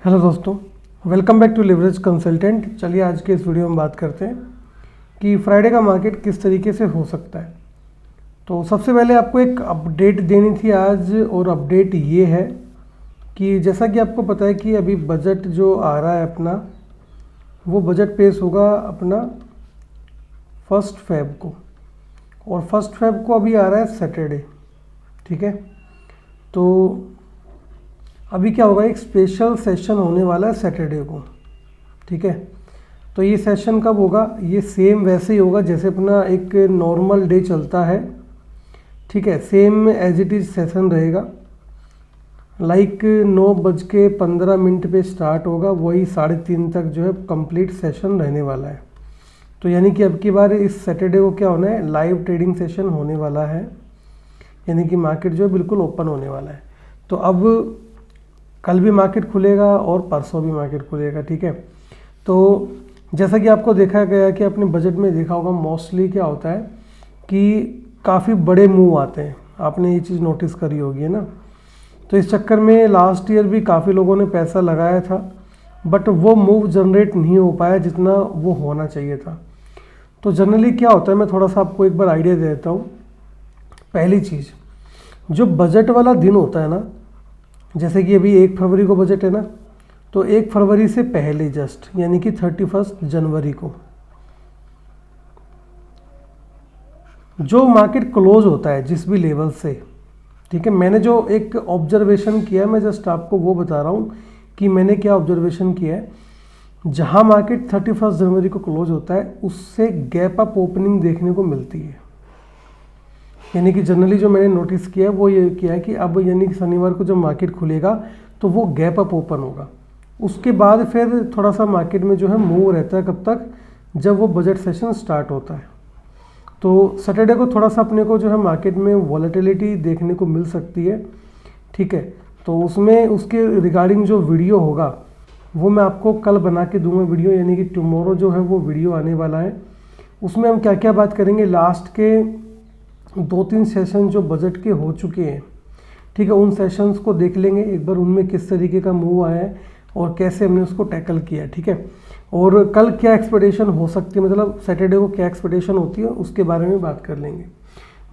Hello दोस्तों, welcome back to leverage consultant. चलिए आज के इस वीडियो में बात करते हैं कि फ्राइडे का मार्केट किस तरीके से हो सकता है। तो सबसे पहले आपको एक अपडेट देनी थी आज, और अपडेट ये है कि जैसा कि आपको पता है कि अभी बजट जो आ रहा है अपना, वो बजट पेश होगा अपना 1 फ़रवरी को, और 1 फ़रवरी को अभी आ रहा है सैटरडे। ठीक है, तो अभी क्या होगा, एक स्पेशल सेशन होने वाला है सैटरडे को। ठीक है, तो ये सेशन कब होगा, ये सेम वैसे ही होगा जैसे अपना एक नॉर्मल डे चलता है। ठीक है, same as it is session रहेगा। लाइक 9:15 पे स्टार्ट होगा, वही 3:30 तक जो है कंप्लीट सेशन रहने वाला है। तो यानी कि अब की बार इस सैटरडे को क्या होना है, लाइव ट्रेडिंग सेशन होने वाला है, यानी कि मार्केट जो है बिल्कुल ओपन होने वाला है। तो अब कल भी मार्केट खुलेगा और परसों भी मार्केट खुलेगा। ठीक है, तो जैसा कि आपको देखा गया कि अपने बजट में देखा होगा, मोस्टली क्या होता है कि काफ़ी बड़े मूव आते हैं। आपने ये चीज़ नोटिस करी होगी, है ना। तो इस चक्कर में लास्ट ईयर भी काफ़ी लोगों ने पैसा लगाया था, बट वो मूव जनरेट नहीं हो पाया जितना वो होना चाहिए था। तो जनरली क्या होता है, मैं थोड़ा सा आपको एक बार आइडिया दे देता हूँ। पहली चीज़, जो बजट वाला दिन होता है ना, जैसे कि अभी 1 फरवरी को बजट है ना, तो 1 फरवरी से पहले जस्ट यानी कि 31 जनवरी को जो मार्केट क्लोज होता है जिस भी लेवल से, ठीक है, मैंने जो एक ऑब्जर्वेशन किया है, मैं जस्ट आपको वो बता रहा हूँ कि मैंने क्या ऑब्जर्वेशन किया है। जहाँ मार्केट 31 जनवरी को क्लोज होता है, उससे गैप अप ओपनिंग देखने को मिलती है। यानी कि जनरली जो मैंने नोटिस किया है वो ये किया है कि अब यानी कि शनिवार को जब मार्केट खुलेगा तो वो गैप अप ओपन होगा। उसके बाद फिर थोड़ा सा मार्केट में जो है मूव रहता है, कब तक, जब वो बजट सेशन स्टार्ट होता है। तो सैटरडे को थोड़ा सा अपने को जो है मार्केट में वॉलेटिलिटी देखने को मिल सकती है। ठीक है, तो उसमें उसके रिगार्डिंग जो वीडियो होगा वो मैं आपको कल बना के दूंगा वीडियो, यानी कि टुमारो जो है वो वीडियो आने वाला है। उसमें हम क्या क्या बात करेंगे, लास्ट के 2-3 सेशन जो बजट के हो चुके हैं, ठीक है, उन सेशंस को देख लेंगे एक बार, उनमें किस तरीके का मूव आया है और कैसे हमने उसको टैकल किया। ठीक है, और कल क्या एक्सपेक्टेशन हो सकती है, मतलब सैटरडे को क्या एक्सपेक्टेशन होती है, उसके बारे में बात कर लेंगे।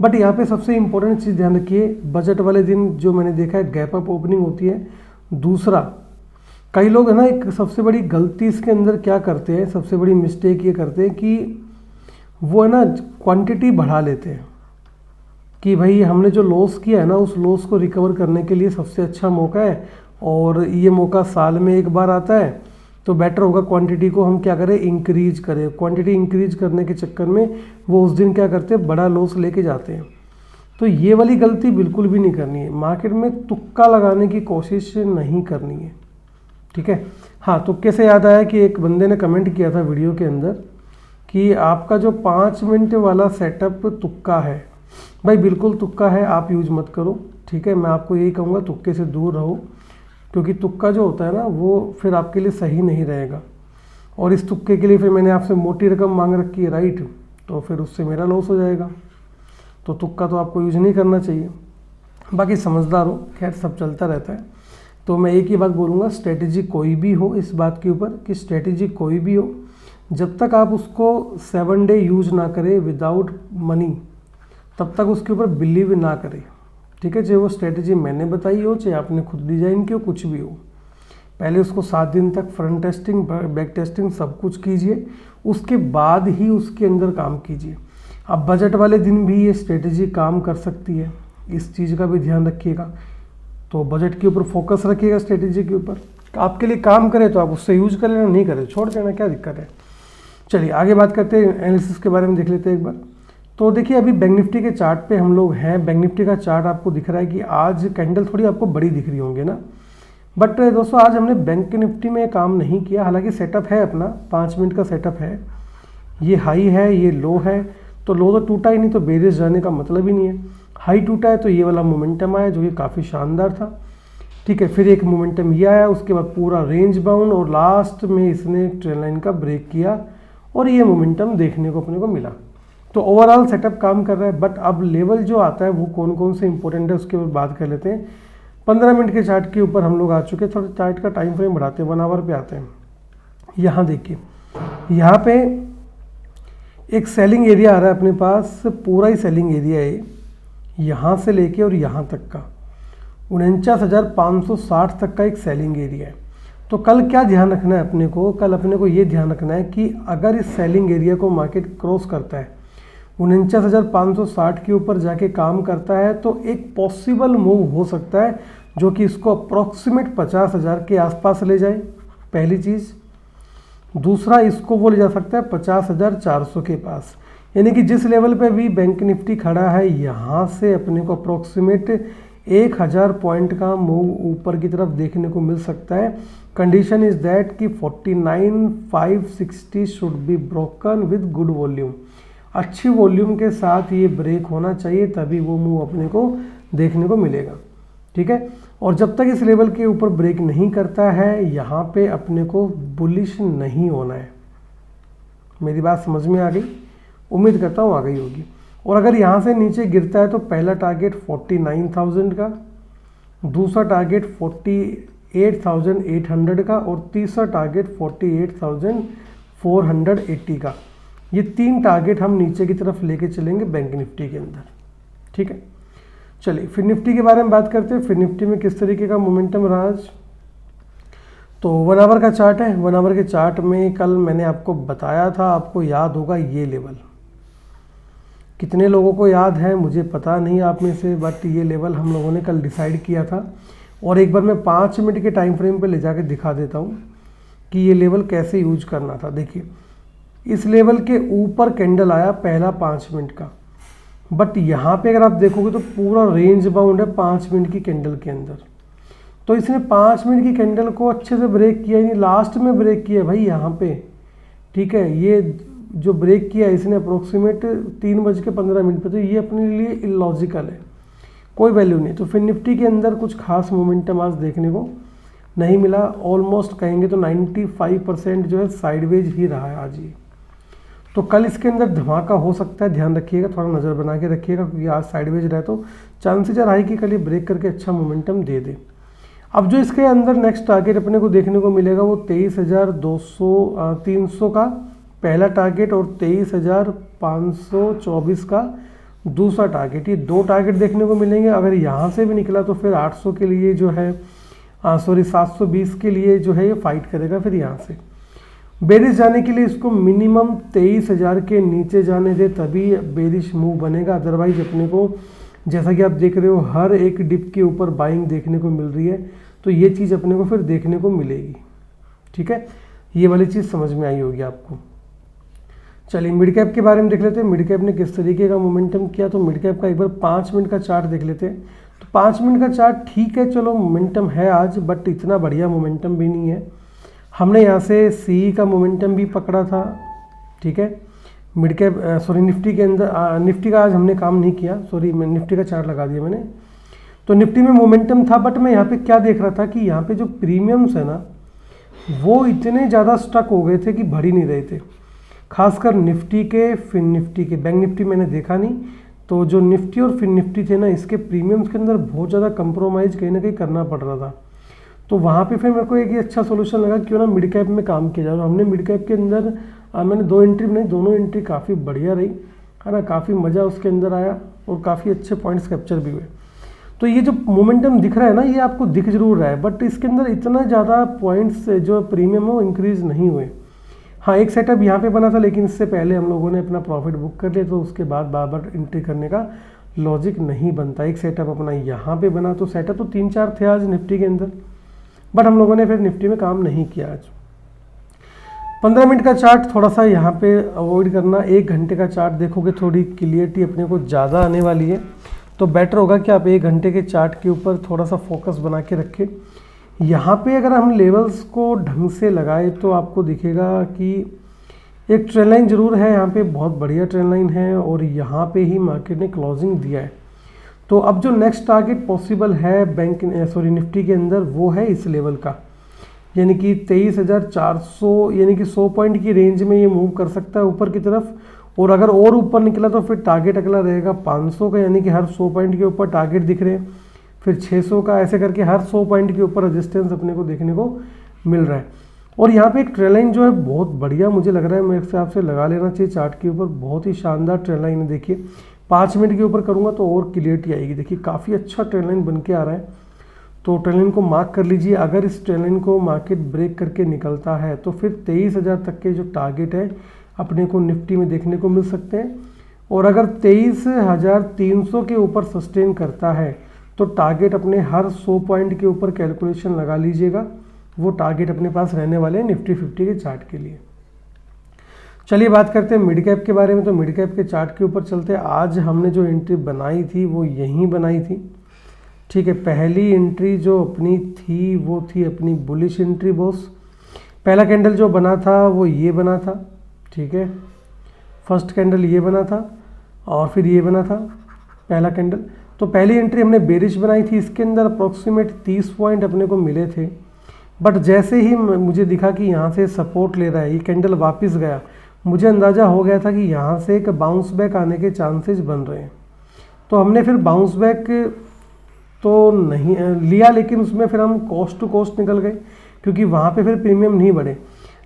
बट यहाँ पे सबसे इंपॉर्टेंट चीज़ ध्यान रखिए, बजट वाले दिन जो मैंने देखा है गैप अप ओपनिंग होती है। दूसरा, कई लोग है ना, एक सबसे बड़ी गलती इसके अंदर क्या करते हैं, सबसे बड़ी मिस्टेक ये करते हैं कि वो है ना क्वांटिटी बढ़ा लेते हैं कि भाई हमने जो लॉस किया है ना, उस लॉस को रिकवर करने के लिए सबसे अच्छा मौका है, और ये मौका साल में एक बार आता है, तो बेटर होगा क्वांटिटी को हम क्या करें, इंक्रीज करें। क्वांटिटी इंक्रीज करने के चक्कर में वो उस दिन क्या करते हैं, बड़ा लॉस लेके जाते हैं। तो ये वाली गलती बिल्कुल भी नहीं करनी है। मार्केट में तुक्का लगाने की कोशिश नहीं करनी है। ठीक है, हाँ, तुक्के से याद आया कि एक बंदे ने कमेंट किया था वीडियो के अंदर कि आपका जो 5 मिनट वाला सेटअप तुक्का है। भाई बिल्कुल तुक्का है, आप यूज मत करो। ठीक है, मैं आपको यही कहूँगा तुक्के से दूर रहो, क्योंकि तुक्का जो होता है ना वो फिर आपके लिए सही नहीं रहेगा। और इस तुक्के के लिए फिर मैंने आपसे मोटी रकम मांग रखी है, राइट, तो फिर उससे मेरा लॉस हो जाएगा। तो तुक्का तो आपको यूज नहीं करना चाहिए। बाकी समझदार हो, खैर सब चलता रहता है। तो मैं एक ही बात बोलूँगा, स्ट्रेटेजी कोई भी हो, इस बात के ऊपर कि स्ट्रेटेजी कोई भी हो, जब तक आप उसको 7 डे यूज ना करें विदाउट मनी, तब तक उसके ऊपर बिलीव ना करें। ठीक है, चाहे वो स्ट्रेटेजी मैंने बताई हो, चाहे आपने खुद डिजाइन की हो, कुछ भी हो, पहले उसको 7 दिन तक फ्रंट टेस्टिंग, बैक टेस्टिंग सब कुछ कीजिए, उसके बाद ही उसके अंदर काम कीजिए। अब बजट वाले दिन भी ये स्ट्रेटेजी काम कर सकती है, इस चीज़ का भी ध्यान रखिएगा। तो बजट के ऊपर फोकस रखिएगा, स्ट्रेटेजी के ऊपर, आपके लिए काम करे तो आप उससे यूज कर लेना, नहीं करे छोड़ देना, क्या दिक्कत है। चलिए आगे बात करते हैं, एनालिसिस के बारे में देख लेते हैं एक बार। तो देखिए अभी बैंक निफ्टी के चार्ट पे हम लोग हैं। बैंक निफ्टी का चार्ट आपको दिख रहा है कि आज कैंडल थोड़ी आपको बड़ी दिख रही होंगे ना, बट दोस्तों आज हमने बैंक निफ्टी में काम नहीं किया। हालांकि सेटअप है अपना, 5 मिनट का सेटअप है, ये हाई है, ये लो है, तो लो तो टूटा ही नहीं, तो बेरिस जाने का मतलब ही नहीं है। हाई टूटा है तो ये वाला मोमेंटम आया जो कि काफ़ी शानदार था। ठीक है, फिर एक मोमेंटम ये आया, उसके बाद पूरा रेंज बाउंड, और लास्ट में इसने ट्रेंड लाइन का ब्रेक किया और ये मोमेंटम देखने को अपने को मिला। तो ओवरऑल सेटअप काम कर रहा है। बट अब लेवल जो आता है वो कौन कौन से इंपॉर्टेंट है उसके ऊपर बात कर लेते हैं। 15 मिनट के चार्ट के ऊपर हम लोग आ चुके हैं। थोड़ा चार्ट का टाइम फ्रेम बढ़ाते हैं, 1 आवर पे आते हैं। यहाँ देखिए, यहाँ पे एक सेलिंग एरिया आ रहा है अपने पास, पूरा ही सेलिंग एरिया है, यहाँ से लेके और यहाँ तक का 49,560 तक का एक सेलिंग एरिया है। तो कल क्या ध्यान रखना है अपने को, कल अपने को ये ध्यान रखना है कि अगर इस सेलिंग एरिया को मार्केट क्रॉस करता है, 49,560 के ऊपर जाके काम करता है, तो एक पॉसिबल मूव हो सकता है जो कि इसको अप्रॉक्सीमेट 50,000 के आसपास ले जाए, पहली चीज़। दूसरा, इसको वो ले जा सकता है 50,400 के पास, यानी कि जिस लेवल पे भी बैंक निफ्टी खड़ा है, यहाँ से अपने को अप्रॉक्सीमेट 1,000 पॉइंट का मूव ऊपर की तरफ देखने को मिल सकता है। कंडीशन इज दैट कि 49,560 should be broken with good volume, अच्छी वॉल्यूम के साथ ये ब्रेक होना चाहिए, तभी वो मूव अपने को देखने को मिलेगा। ठीक है, और जब तक इस लेवल के ऊपर ब्रेक नहीं करता है, यहाँ पे अपने को बुलिश नहीं होना है। मेरी बात समझ में आ गई? उम्मीद करता हूँ आ गई होगी। और अगर यहाँ से नीचे गिरता है तो पहला टारगेट 49,000 का, दूसरा टारगेट 48,800 का और तीसरा टारगेट 48,480 का। ये 3 टारगेट हम नीचे की तरफ लेके चलेंगे बैंक निफ्टी के अंदर। ठीक है, चलिए फिर निफ्टी के बारे में बात करते हैं। फिर निफ्टी में किस तरीके का मोमेंटम रहा आज, तो 1 आवर का चार्ट है। 1 आवर के चार्ट में कल मैंने आपको बताया था, आपको याद होगा ये लेवल, कितने लोगों को याद है मुझे पता नहीं आप में से, बट ये लेवल हम लोगों ने कल डिसाइड किया था। और एक बार मैं 5 मिनट के टाइम फ्रेम पे ले जाके दिखा देता हूँ कि ये लेवल कैसे यूज करना था। देखिए, इस लेवल के ऊपर कैंडल आया पहला 5 मिनट का, बट यहाँ पे अगर आप देखोगे तो पूरा रेंज बाउंड है 5 मिनट की कैंडल के अंदर। तो इसने 5 मिनट की कैंडल को अच्छे से ब्रेक किया, यानी लास्ट में ब्रेक किया भाई यहाँ पे। ठीक है, ये जो ब्रेक किया इसने अप्रोक्सीमेट 3:15 पे, तो ये अपने लिए इलॉजिकल है, कोई वैल्यू नहीं। तो फिर निफ्टी के अंदर कुछ खास मोमेंटम आज देखने को नहीं मिला। ऑलमोस्ट कहेंगे तो 95% जो है साइडवेज ही रहा है आज ये। तो कल इसके अंदर धमाका हो सकता है, ध्यान रखिएगा, थोड़ा नज़र बना के रखिएगा, क्योंकि आज साइडवेज रहे तो चांसेज है कि कल ये ब्रेक करके अच्छा मोमेंटम दे दे। अब जो इसके अंदर नेक्स्ट टारगेट अपने को देखने को मिलेगा वो 23,300 का पहला टारगेट और 23,524 का दूसरा टारगेट। ये 2 टारगेट देखने को मिलेंगे। अगर यहाँ से भी निकला तो फिर 800 के लिए जो है 720 के लिए जो है ये फाइट करेगा। फिर यहाँ से बेरिश जाने के लिए इसको मिनिमम 23,000 के नीचे जाने दे, तभी बेरिश मूव बनेगा। अदरवाइज अपने को जैसा कि आप देख रहे हो हर एक डिप के ऊपर बाइंग देखने को मिल रही है, तो ये चीज़ अपने को फिर देखने को मिलेगी। ठीक है, ये वाली चीज़ समझ में आई होगी आपको। चलिए मिड कैप के बारे में देख लेते हैं, मिड कैप ने किस तरीके का मोमेंटम किया। तो मिड कैप का एक बार 5 मिनट का चार्ट देख लेते हैं। तो 5 मिनट का चार्ट ठीक है, चलो मोमेंटम है आज, बट इतना बढ़िया मोमेंटम भी नहीं है। हमने यहाँ से सी का मोमेंटम भी पकड़ा था। ठीक है, मिड कैप निफ्टी के अंदर निफ्टी का आज हमने काम नहीं किया, मैं निफ्टी का चार्ट लगा दिया मैंने। तो निफ्टी में मोमेंटम था, बट मैं यहाँ पे क्या देख रहा था कि यहाँ पे जो प्रीमियम्स है ना, वो इतने ज़्यादा स्टक हो गए थे कि भर ही नहीं रहे थे। खासकर निफ्टी के, फिन निफ्टी के, बैंक निफ्टी मैंने देखा नहीं। तो जो निफ्टी और फिन निफ्टी थे ना, इसके प्रीमियम्स के अंदर बहुत ज़्यादा कंप्रोमाइज़ कहीं ना कहीं करना पड़ रहा था। तो वहाँ पे फिर मेरे को एक अच्छा सोल्यूशन लगा, क्यों ना मिड कैप में काम किया जाए। हमने मिड कैप के अंदर मैंने 2 एंट्री बनाई, दोनों एंट्री काफ़ी बढ़िया रही है ना, काफ़ी मज़ा उसके अंदर आया और काफ़ी अच्छे पॉइंट्स कैप्चर भी हुए। तो ये जो मोमेंटम दिख रहा है ना, ये आपको दिख जरूर रहा है, बट इसके अंदर इतना ज़्यादा पॉइंट्स जो प्रीमियम है वो इंक्रीज़ नहीं हुए। हाँ, एक सेटअप यहाँ पे बना था, लेकिन इससे पहले हम लोगों ने अपना प्रॉफिट बुक कर लिया, तो उसके बाद बार बार एंट्री करने का लॉजिक नहीं बनता। एक सेटअप अपना यहाँ पे बना, तो सेटअप तो 3-4 थे आज निफ्टी के अंदर, बट हम लोगों ने फिर निफ्टी में काम नहीं किया आज। 15 मिनट का चार्ट थोड़ा सा यहाँ पे अवॉइड करना। 1 घंटे का चार्ट देखोगे थोड़ी क्लियरिटी अपने को ज़्यादा आने वाली है, तो बेटर होगा कि आप 1 घंटे के चार्ट के ऊपर थोड़ा सा फोकस बना के रखें। यहाँ पे अगर हम लेवल्स को ढंग से लगाए तो आपको दिखेगा कि एक ट्रेंड लाइन ज़रूर है यहाँ पे, बहुत बढ़िया ट्रेंड लाइन है, और यहाँ पे ही मार्केट ने क्लोजिंग दिया है। तो अब जो नेक्स्ट टारगेट पॉसिबल है निफ्टी के अंदर, वो है इस लेवल का, यानी कि 23,400, यानी कि 100 पॉइंट की रेंज में ये मूव कर सकता है ऊपर की तरफ। और अगर और ऊपर निकला तो फिर टारगेट अगला रहेगा 500 का, यानी कि हर 100 पॉइंट के ऊपर टारगेट दिख रहे हैं। फिर 600 का, ऐसे करके हर 100 पॉइंट के ऊपर रेजिस्टेंस अपने को देखने को मिल रहा है। और यहाँ पे एक ट्रेंड लाइन जो है बहुत बढ़िया मुझे लग रहा है, मेरे हिसाब से लगा लेना चाहिए चार्ट के ऊपर। बहुत ही शानदार ट्रेंड लाइन है। देखिए 5 मिनट के ऊपर करूँगा तो और क्लियरिटी आएगी। देखिए काफ़ी अच्छा ट्रेंड लाइन बन के आ रहा है, तो ट्रेंड लाइन को मार्क कर लीजिए। अगर इस ट्रेंड लाइन को मार्केट ब्रेक करके निकलता है तो फिर 23,000 तक के जो टारगेट है अपने को निफ्टी में देखने को मिल सकते हैं। और अगर 23,300 के ऊपर सस्टेन करता है तो टारगेट अपने हर 100 पॉइंट के ऊपर कैलकुलेशन लगा लीजिएगा, वो टारगेट अपने पास रहने वाले हैं निफ्टी 50 के चार्ट के लिए। चलिए बात करते हैं मिड कैप के बारे में। तो मिड कैप के चार्ट के ऊपर चलते हैं। आज हमने जो एंट्री बनाई थी वो यहीं बनाई थी, ठीक है। पहली एंट्री जो अपनी थी वो थी अपनी बुलिश एंट्री बॉस। पहला कैंडल जो बना था वो ये बना था, ठीक है। फर्स्ट कैंडल ये बना था और फिर ये बना था पहला कैंडल। तो पहली एंट्री हमने बेरिश बनाई थी, इसके अंदर अप्रॉक्सीमेट 30 पॉइंट अपने को मिले थे। बट जैसे ही मुझे दिखा कि यहाँ से सपोर्ट ले रहा है, ये कैंडल वापस गया, मुझे अंदाज़ा हो गया था कि यहाँ से एक बाउंस बैक आने के चांसेस बन रहे हैं। तो हमने फिर बाउंस बैक तो नहीं लिया, लेकिन उसमें फिर हम कॉस्ट टू कॉस्ट निकल गए क्योंकि वहाँ पे फिर प्रीमियम नहीं बढ़े।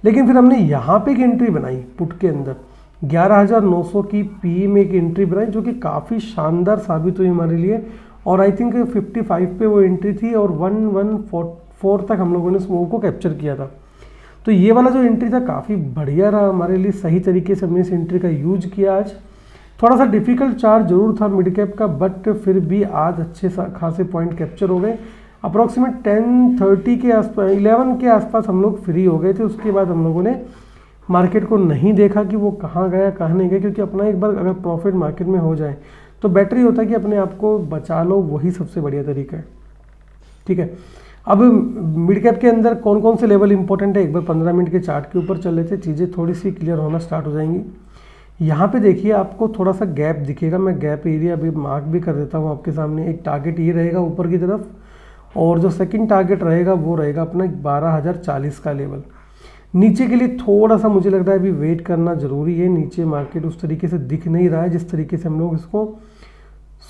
लेकिन फिर हमने यहाँ पे एक एंट्री बनाई पुट के अंदर, 11,900 की पी में एक एंट्री बनाई जो कि काफ़ी शानदार साबित हुई हमारे लिए। और आई थिंक 55 पे वो एंट्री थी और 114 तक हम लोगों ने उस मूव को कैप्चर किया था। तो ये वाला जो एंट्री था काफ़ी बढ़िया रहा हमारे लिए, सही तरीके से हमने इस एंट्री का यूज किया। आज थोड़ा सा डिफिकल्ट चार्ट जरूर था मिड कैप का, बट फिर भी आज अच्छे खासे पॉइंट कैप्चर हो गए। अप्रॉक्सीमेट 10:30 के आसपास, 11 के आसपास हम लोग फ्री हो गए थे। उसके बाद हम लोगों ने मार्केट को नहीं देखा कि वो कहाँ गया कहाँ नहीं गया, क्योंकि अपना एक बार अगर प्रॉफिट मार्केट में हो जाए तो बेटर ही होता है कि अपने आप को बचा लो, वही सबसे बढ़िया तरीका है, ठीक है। अब मिड कैप के अंदर कौन कौन से लेवल इंपॉर्टेंट है, एक बार 15 मिनट के चार्ट के ऊपर चल लेते, चीज़ें थोड़ी सी क्लियर होना स्टार्ट हो जाएंगी। यहाँ पे देखिए आपको थोड़ा सा गैप दिखेगा, मैं गैप एरिया अभी मार्क भी कर देता हूँ आपके सामने। एक टारगेट ये रहेगा ऊपर की तरफ, और जो सेकंड टारगेट रहेगा वो रहेगा अपना 12,040 का लेवल। नीचे के लिए थोड़ा सा मुझे लग रहा है अभी वेट करना ज़रूरी है। नीचे मार्केट उस तरीके से दिख नहीं रहा है जिस तरीके से हम लोग इसको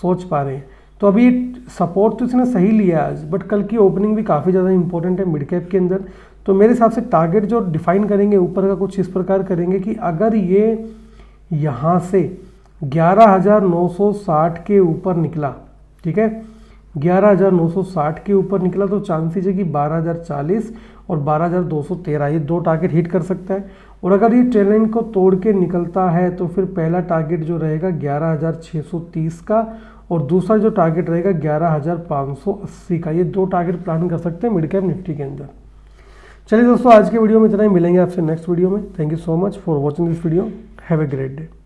सोच पा रहे हैं। तो अभी सपोर्ट तो इसने सही लिया आज, बट कल की ओपनिंग भी काफ़ी ज़्यादा इंपॉर्टेंट है मिड कैप के अंदर। तो मेरे हिसाब से टारगेट जो डिफाइन करेंगे ऊपर का कुछ इस प्रकार करेंगे कि अगर ये यहाँ से 11,960 के ऊपर निकला, ठीक है, 11,960 के ऊपर निकला तो चांसेस है कि 12,040 और 12,213 ये दो टारगेट हिट कर सकता है। और अगर ये ट्रेंड लाइन को तोड़ के निकलता है तो फिर पहला टारगेट जो रहेगा 11,630 का और दूसरा जो टारगेट रहेगा 11,580 का। ये दो टारगेट प्लान कर सकते हैं मिड कैप निफ्टी के अंदर। चलिए दोस्तों, आज के वीडियो में इतना ही, मिलेंगे आपसे नेक्स्ट वीडियो में। Thank you so much for watching this video. Have a great day.